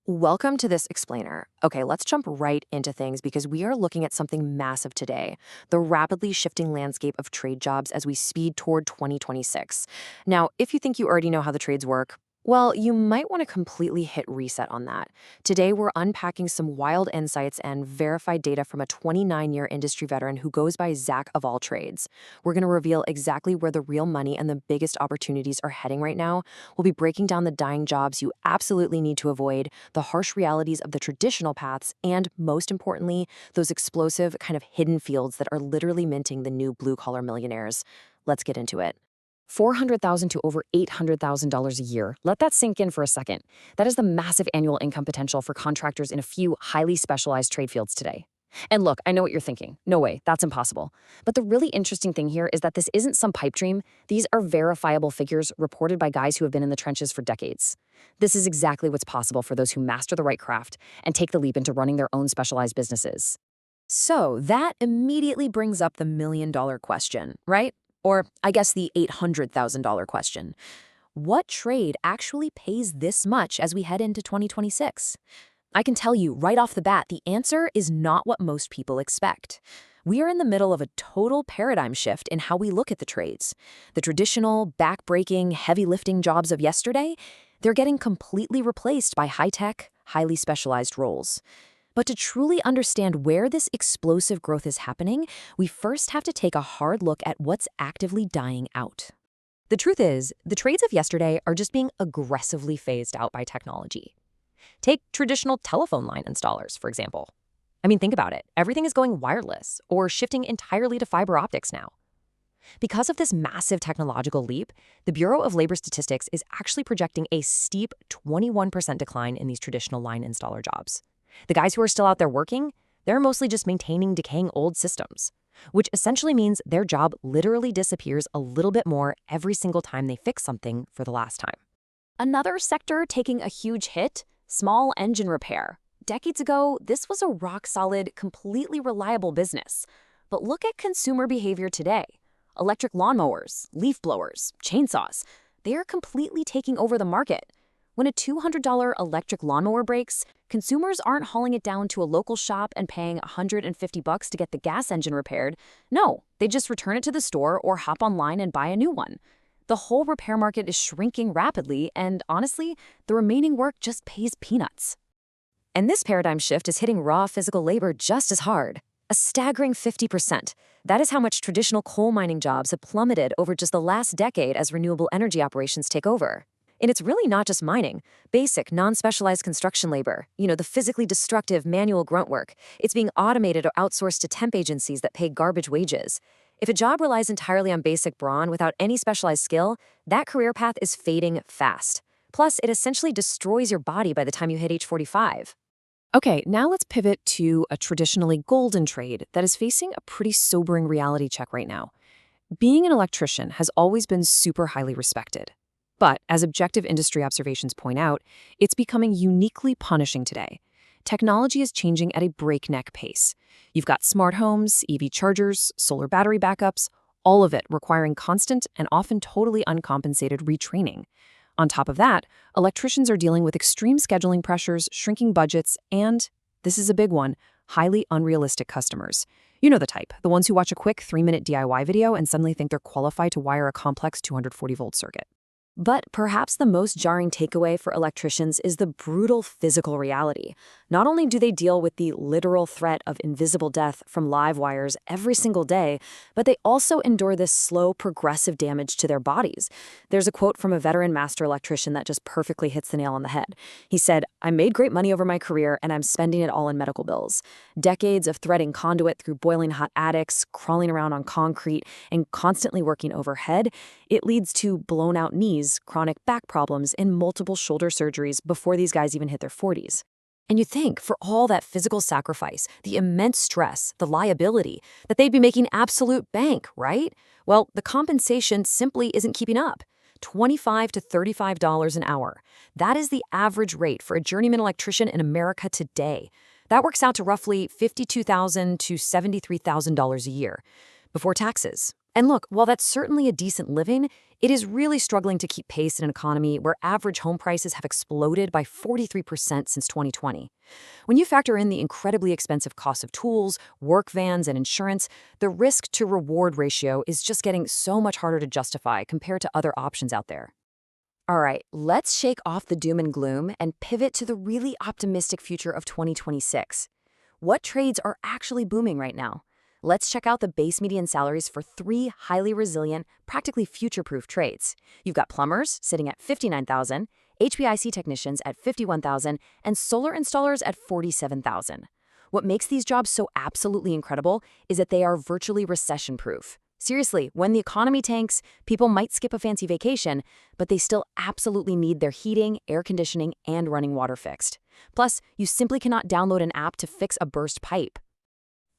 Welcome to this explainer. Okay, let's jump right into things because we are looking at something massive today, the rapidly shifting landscape of trade jobs as we speed toward 2026. Now, if you think you already know how the trades work, well, you might want to completely hit reset on that. Today, we're unpacking some wild insights and verified data from a 29-year industry veteran who goes by Zach of all trades. We're going to reveal exactly where the real money and the biggest opportunities are heading right now. We'll be breaking down the dying jobs you absolutely need to avoid, the harsh realities of the traditional paths, and most importantly, those explosive, kind of hidden fields that are literally minting the new blue-collar millionaires. Let's get into it. $400,000 to over $800,000 a year. Let that sink in for a second. That is the massive annual income potential for contractors in a few highly specialized trade fields today. And look, I know what you're thinking. No way, that's impossible. But the really interesting thing here is that this isn't some pipe dream. These are verifiable figures reported by guys who have been in the trenches for decades. This is exactly what's possible for those who master the right craft and take the leap into running their own specialized businesses. So that immediately brings up the million-dollar question, right? Or I guess the $800,000 question. What trade actually pays this much as we head into 2026? I can tell you right off the bat, the answer is not what most people expect. We are in the middle of a total paradigm shift in how we look at the trades. The traditional, back-breaking, heavy-lifting jobs of yesterday, they're getting completely replaced by high-tech, highly specialized roles. But to truly understand where this explosive growth is happening, we first have to take a hard look at what's actively dying out. The truth is, the trades of yesterday are just being aggressively phased out by technology. Take traditional telephone line installers, for example. I mean, think about it. Everything is going wireless or shifting entirely to fiber optics now. Because of this massive technological leap, the Bureau of Labor Statistics is actually projecting a steep 21% decline in these traditional line installer jobs. The guys who are still out there working, they're mostly just maintaining decaying old systems, which essentially means their job literally disappears a little bit more every single time they fix something for the last time. Another sector taking a huge hit, small engine repair. Decades ago, this was a rock-solid, completely reliable business. But look at consumer behavior today. Electric lawnmowers, leaf blowers, chainsaws, they are completely taking over the market. When a $200 electric lawnmower breaks, consumers aren't hauling it down to a local shop and paying $150 to get the gas engine repaired. No, they just return it to the store or hop online and buy a new one. The whole repair market is shrinking rapidly, and honestly, the remaining work just pays peanuts. And this paradigm shift is hitting raw physical labor just as hard. A staggering 50%. That is how much traditional coal mining jobs have plummeted over just the last decade as renewable energy operations take over. And it's really not just mining. Basic, non-specialized construction labor, the physically destructive manual grunt work, it's being automated or outsourced to temp agencies that pay garbage wages. If a job relies entirely on basic brawn without any specialized skill, that career path is fading fast. Plus, it essentially destroys your body by the time you hit age 45. Okay, now let's pivot to a traditionally golden trade that is facing a pretty sobering reality check right now. Being an electrician has always been super highly respected. But, as objective industry observations point out, it's becoming uniquely punishing today. Technology is changing at a breakneck pace. You've got smart homes, EV chargers, solar battery backups, all of it requiring constant and often totally uncompensated retraining. On top of that, electricians are dealing with extreme scheduling pressures, shrinking budgets, and, this is a big one, highly unrealistic customers. You know the type, the ones who watch a quick 3-minute DIY video and suddenly think they're qualified to wire a complex 240-volt circuit. But perhaps the most jarring takeaway for electricians is the brutal physical reality. Not only do they deal with the literal threat of invisible death from live wires every single day, but they also endure this slow, progressive damage to their bodies. There's a quote from a veteran master electrician that just perfectly hits the nail on the head. He said, "I made great money over my career and I'm spending it all in medical bills. Decades of threading conduit through boiling hot attics, crawling around on concrete, and constantly working overhead, it leads to blown out knees, chronic back problems, and multiple shoulder surgeries before these guys even hit their 40s. And you think, for all that physical sacrifice, the immense stress, the liability, that they'd be making absolute bank, right? Well, the compensation simply isn't keeping up. $25 to $35 an hour. That is the average rate for a journeyman electrician in America today. That works out to roughly $52,000 to $73,000 a year. Before taxes, And look, while that's certainly a decent living, it is really struggling to keep pace in an economy where average home prices have exploded by 43% since 2020. When you factor in the incredibly expensive cost of tools, work vans, and insurance, the risk to reward ratio is just getting so much harder to justify compared to other options out there. All right, let's shake off the doom and gloom and pivot to the really optimistic future of 2026. What trades are actually booming right now? Let's check out the base median salaries for three highly resilient, practically future-proof trades. You've got plumbers sitting at 59,000, HVAC technicians at 51,000, and solar installers at 47,000. What makes these jobs so absolutely incredible is that they are virtually recession-proof. Seriously, when the economy tanks, people might skip a fancy vacation, but they still absolutely need their heating, air conditioning, and running water fixed. Plus, you simply cannot download an app to fix a burst pipe.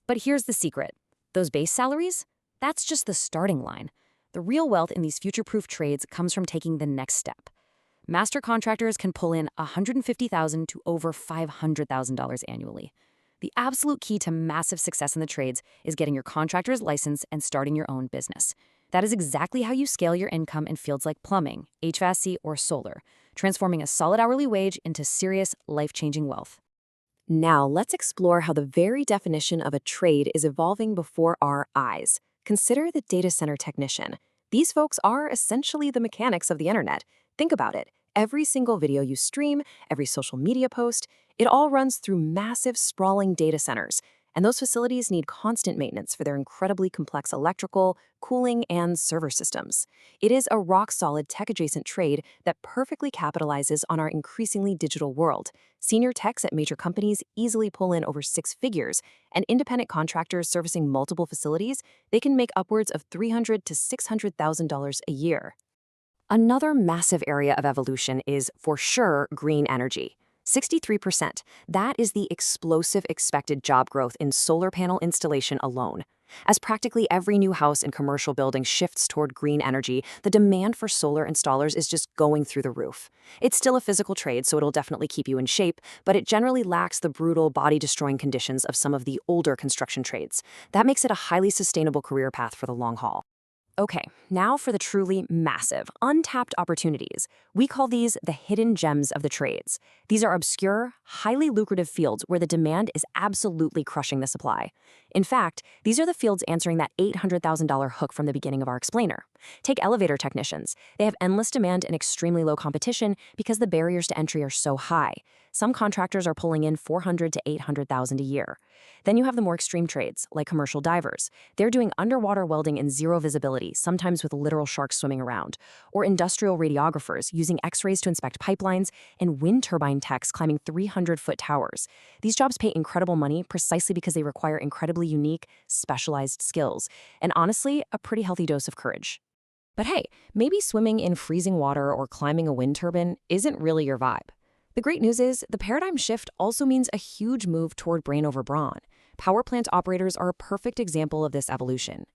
But here's the secret. Those base salaries? That's just the starting line. The real wealth in these future-proof trades comes from taking the next step. Master contractors can pull in $150,000 to over $500,000 annually. The absolute key to massive success in the trades is getting your contractor's license and starting your own business. That is exactly how you scale your income in fields like plumbing, HVAC, or solar, transforming a solid hourly wage into serious, life-changing wealth. Now, let's explore how the very definition of a trade is evolving before our eyes. Consider the data center technician. These folks are essentially the mechanics of the internet. Think about it. Every single video you stream, every social media post, it all runs through massive, sprawling data centers. And those facilities need constant maintenance for their incredibly complex electrical, cooling, and server systems. It is a rock-solid tech-adjacent trade that perfectly capitalizes on our increasingly digital world. Senior techs at major companies easily pull in over six figures, and independent contractors servicing multiple facilities, they can make upwards of $300,000 to $600,000 a year. Another massive area of evolution is, for sure, green energy. 63%. That is the explosive expected job growth in solar panel installation alone. As practically every new house and commercial building shifts toward green energy, the demand for solar installers is just going through the roof. It's still a physical trade, so it'll definitely keep you in shape, but it generally lacks the brutal, body-destroying conditions of some of the older construction trades. That makes it a highly sustainable career path for the long haul. Okay, now for the truly massive, untapped opportunities. We call these the hidden gems of the trades. These are obscure, highly lucrative fields where the demand is absolutely crushing the supply. In fact, these are the fields answering that $800,000 hook from the beginning of our explainer. Take elevator technicians. They have endless demand and extremely low competition because the barriers to entry are so high. Some contractors are pulling in $400,000 to $800,000 a year. Then you have the more extreme trades, like commercial divers. They're doing underwater welding in zero visibility, sometimes with literal sharks swimming around. Or industrial radiographers using X-rays to inspect pipelines, and wind turbine techs climbing 300-foot towers. These jobs pay incredible money precisely because they require incredibly unique, specialized skills, and honestly, a pretty healthy dose of courage. But hey, maybe swimming in freezing water or climbing a wind turbine isn't really your vibe. The great news is, the paradigm shift also means a huge move toward brain over brawn. Power plant operators are a perfect example of this evolution.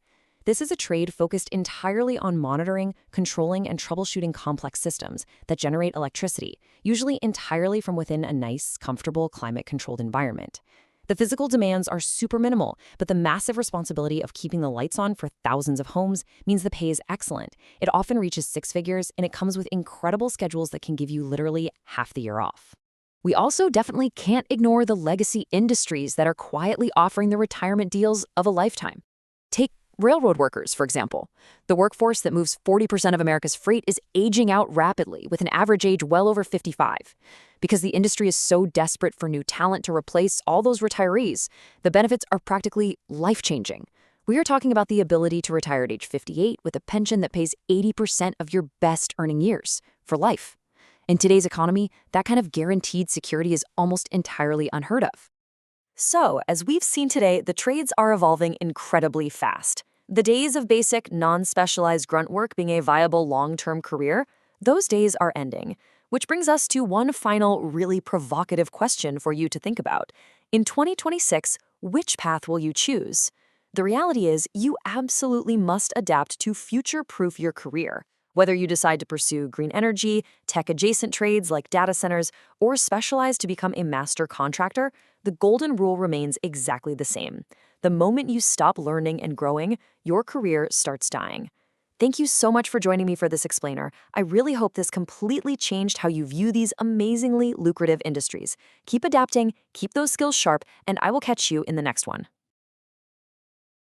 This is a trade focused entirely on monitoring, controlling, and troubleshooting complex systems that generate electricity, usually entirely from within a nice, comfortable, climate-controlled environment. The physical demands are super minimal, but the massive responsibility of keeping the lights on for thousands of homes means the pay is excellent. It often reaches six figures, and it comes with incredible schedules that can give you literally half the year off. We also definitely can't ignore the legacy industries that are quietly offering the retirement deals of a lifetime. Take railroad workers, for example. The workforce that moves 40% of America's freight is aging out rapidly, with an average age well over 55. Because the industry is so desperate for new talent to replace all those retirees, the benefits are practically life-changing. We are talking about the ability to retire at age 58 with a pension that pays 80% of your best earning years, for life. In today's economy, that kind of guaranteed security is almost entirely unheard of. So, as we've seen today, the trades are evolving incredibly fast. The days of basic, non-specialized grunt work being a viable long-term career, those days are ending. Which brings us to one final, really provocative question for you to think about. In 2026, which path will you choose? The reality is, you absolutely must adapt to future-proof your career. Whether you decide to pursue green energy, tech-adjacent trades like data centers, or specialize to become a master contractor, the golden rule remains exactly the same. The moment you stop learning and growing, your career starts dying. Thank you so much for joining me for this explainer. I really hope this completely changed how you view these amazingly lucrative industries. Keep adapting, keep those skills sharp, and I will catch you in the next one.